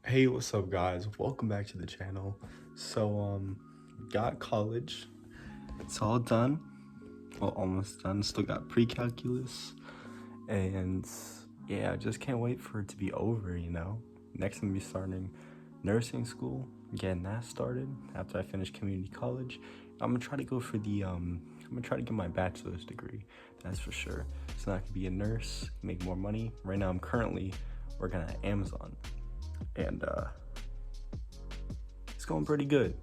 Hey, what's up guys? Welcome back to the channel. Got college. It's all done. Well, almost done. Still got pre-calculus. And yeah, I just can't wait for it to be over. Next I'm gonna be starting nursing school, getting that started after I finish community college. I'm gonna try to go for I'm gonna try to get my bachelor's degree, that's for sure. So now I can be a nurse, make more money. Right now I'm currently working at Amazon. And it's going pretty good.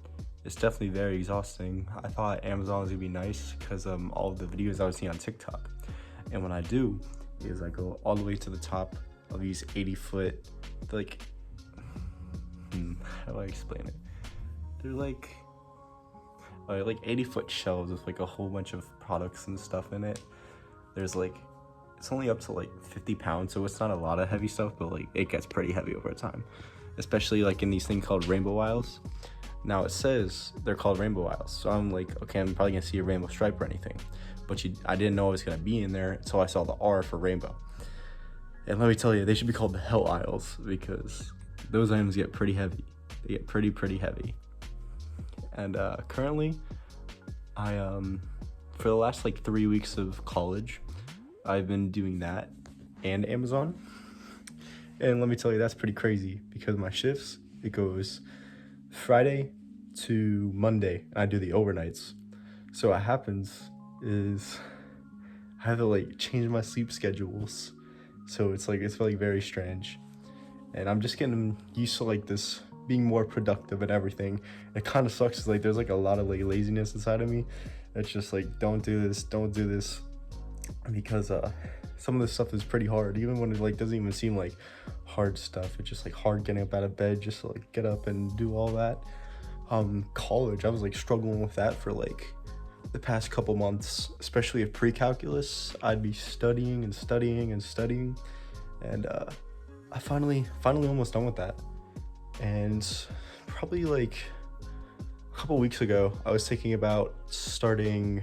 It's definitely very exhausting. I thought Amazon was gonna be nice because all of the videos I was seeing on TikTok. And what I do is I go all the way to the top of these 80-foot, like, how do I explain it? They're like 80-foot shelves with like a whole bunch of products and stuff in it. There's like, it's only up to like 50 pounds, so it's not a lot of heavy stuff, but like it gets pretty heavy over time, especially like in these things called rainbow aisles. Now it says they're called rainbow aisles, so I'm like, okay, I'm probably gonna see a rainbow stripe or anything, but I didn't know it was gonna be in there until I saw the R for rainbow. And let me tell you, they should be called the hell aisles because those items get pretty heavy. They get pretty heavy. And currently, I for the last like 3 weeks of college, I've been doing that and Amazon. And let me tell you, that's pretty crazy because my shifts, it goes Friday to Monday, and I do the overnights. So what happens is I have to like change my sleep schedules. So it's like very strange. And I'm just getting used to like this being more productive and everything. It kind of sucks, like there's like a lot of like laziness inside of me. It's just like, don't do this, because some of this stuff is pretty hard, even when it like doesn't even seem like hard stuff. It's just like hard getting up out of bed just to like get up and do all that. College, I was like struggling with that for like the past couple months, especially at pre-calculus. I'd be studying and studying and studying, and I finally almost done with that. And probably like a couple weeks ago, I was thinking about starting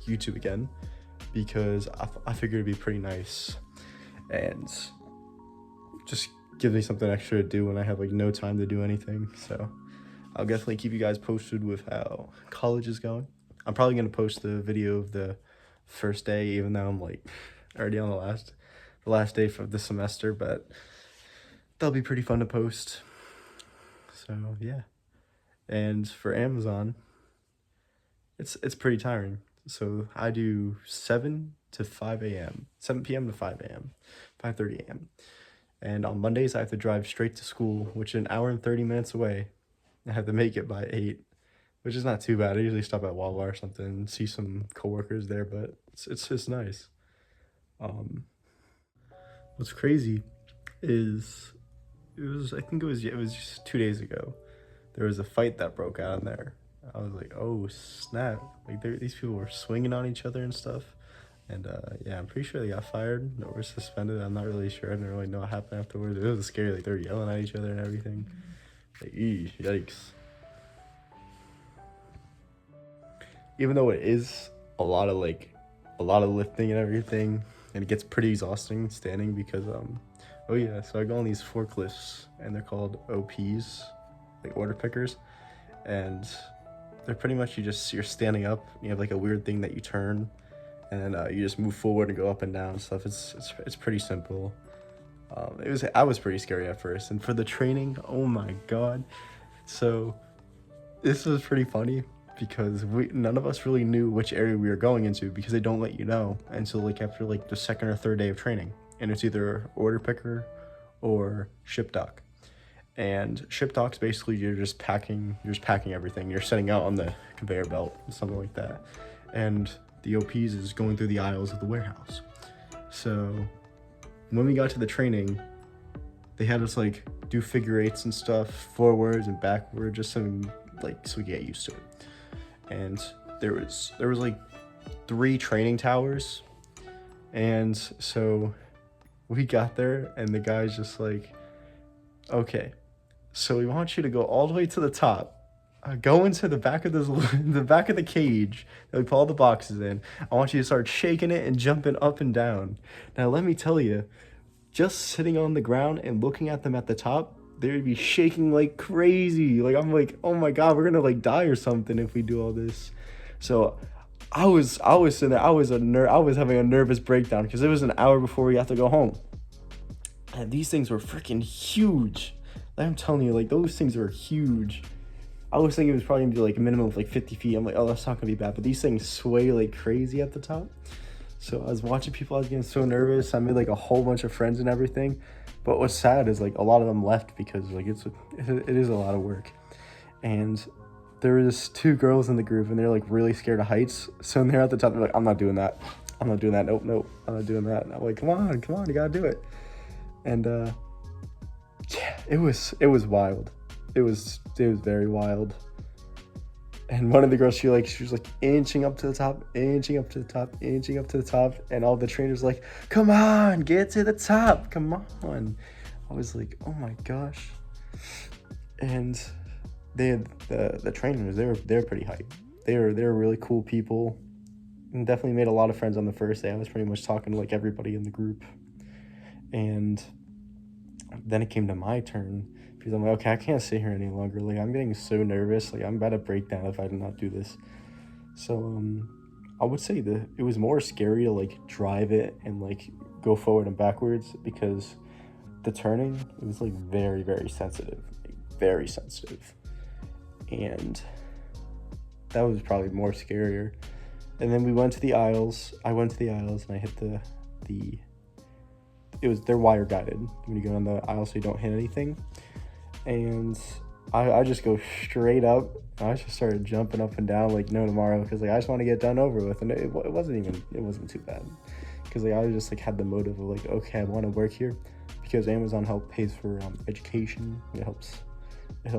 YouTube again because I figured it'd be pretty nice and just give me something extra to do when I have like no time to do anything. So I'll definitely keep you guys posted with how college is going. I'm probably gonna post the video of the first day, even though I'm like already on the last day for the semester, but that'll be pretty fun to post. So yeah. And for Amazon, it's pretty tiring. So I do 7 to 5 a.m., 7 p.m. to 5 a.m., 5:30 a.m. And on Mondays, I have to drive straight to school, which is an hour and 30 minutes away. I have to make it by 8, which is not too bad. I usually stop at Wawa or something, see some coworkers there, but it's just nice. What's crazy is I think it was just 2 days ago. There was a fight that broke out in there. I was like, oh snap! Like these people were swinging on each other and stuff. And yeah, I'm pretty sure they got fired or were suspended. I'm not really sure. I didn't really know what happened afterwards. It was scary. Like they were yelling at each other and everything. Like, yikes. Even though it is a lot of lifting and everything, and it gets pretty exhausting standing because oh yeah, so I go on these forklifts and they're called OPs, like order pickers, and they're pretty much you're standing up. You have like a weird thing that you turn, and then you just move forward and go up and down and stuff. It's pretty simple. I was pretty scary at first, and for the training, oh my god. So this was pretty funny because none of us really knew which area we were going into because they don't let you know until like after like the second or third day of training, and it's either order picker or ship dock. And ship docks, basically you're just packing everything. You're setting out on the conveyor belt, something like that. And the OPs is going through the aisles of the warehouse. So when we got to the training, they had us like do figure eights and stuff, forwards and backward, just so we get used to it. And there was like 3 training towers, and so we got there and the guy's just like, okay, so we want you to go all the way to the top, go into the back of the back of the cage that we put all the boxes in. I want you to start shaking it and jumping up and down. Now let me tell you, just sitting on the ground and looking at them at the top, they would be shaking like crazy. Like I'm like, oh my god, we're gonna like die or something if we do all this. So I was sitting there, I was having a nervous breakdown because it was an hour before we had to go home. And these things were freaking huge. Like, I'm telling you, like those things were huge. I was thinking it was probably gonna be like a minimum of like 50 feet. I'm like, oh, that's not gonna be bad. But these things sway like crazy at the top. So I was watching people, I was getting so nervous. I made like a whole bunch of friends and everything. But what's sad is like a lot of them left because like it is a lot of work. And there was two girls in the group and they're like really scared of heights. So when they're at the top, they're like, I'm not doing that. I'm not doing that. Nope. I'm not doing that. And I'm like, come on, you gotta do it. And yeah, it was wild. It was very wild. And one of the girls, she was like inching up to the top, and all the trainers like, come on, get to the top, come on. I was like, oh my gosh. And they had the trainers, they were pretty hype. They were really cool people, and definitely made a lot of friends on the first day. I was pretty much talking to like everybody in the group. And then it came to my turn because I'm like, okay, I can't sit here any longer. Like, I'm getting so nervous. Like, I'm about to break down if I do not do this. So I would say that it was more scary to like drive it and like go forward and backwards, because the turning, it was like very, very sensitive, and that was probably more scarier. And then we went to the aisles. I went to the aisles and I hit they're wire guided when you go on the aisle so you don't hit anything. And I just go straight up. I just started jumping up and down like no tomorrow, because like I just want to get done over with. And it wasn't too bad, because like I just like had the motive of like, okay, I want to work here because Amazon pays for education. It helps a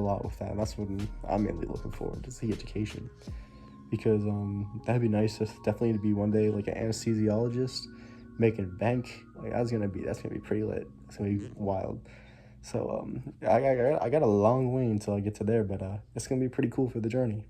lot with that. And that's what I'm mainly looking forward to, the education, because that'd be nice definitely to be one day like an anesthesiologist making bank. Like that's gonna be pretty lit. It's gonna be wild. So I got a long way until I get to there, but it's gonna be pretty cool for the journey.